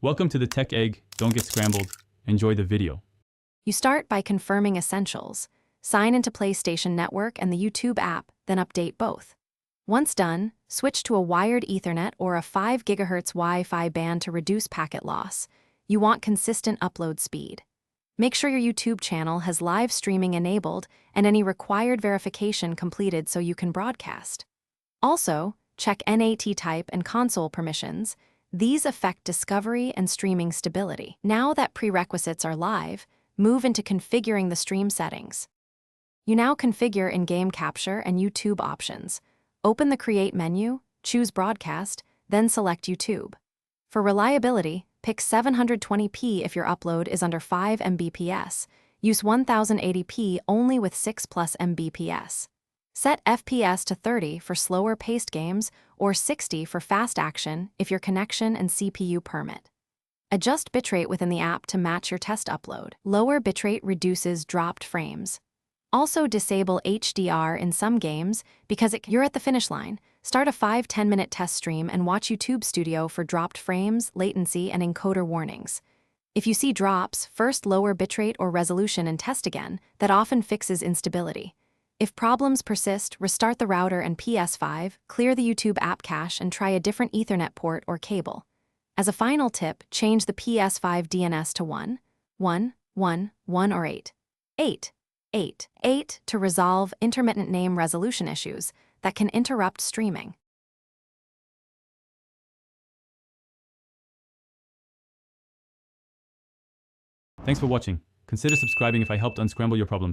Welcome to the Tech Egg. Don't get scrambled. Enjoy the video. You start by confirming essentials. Sign into PlayStation Network and the YouTube app, then update both. Once done, switch to a wired Ethernet or a 5 GHz Wi-Fi band to reduce packet loss. You want consistent upload speed. Make sure your YouTube channel has live streaming enabled and any required verification completed so you can broadcast. Also, check NAT type and console permissions. These affect discovery and streaming stability. Now that prerequisites are live, move into configuring the stream settings. You now configure in-game capture and YouTube options. Open the Create menu, choose Broadcast, then select YouTube. For reliability, pick 720p if your upload is under 5 Mbps. Use 1080p only with 6+ Mbps. Set FPS to 30 for slower paced games or 60 for fast action if your connection and CPU permit. Adjust bitrate within the app to match your test upload. Lower bitrate reduces dropped frames. Also disable HDR in some games because you're at the finish line. Start a 5-10 minute test stream and watch YouTube Studio for dropped frames, latency, and encoder warnings. If you see drops, first lower bitrate or resolution and test again. That often fixes instability. If problems persist, restart the router and Ps5, clear the YouTube app cache, and try a different Ethernet port or cable. As a final tip, change the Ps5 DNS to 1, 1, 1, 1 or 8. 8. 8. 8 to resolve intermittent name resolution issues that can interrupt streaming. Thanks for watching. Consider subscribing if I helped unscramble your problems.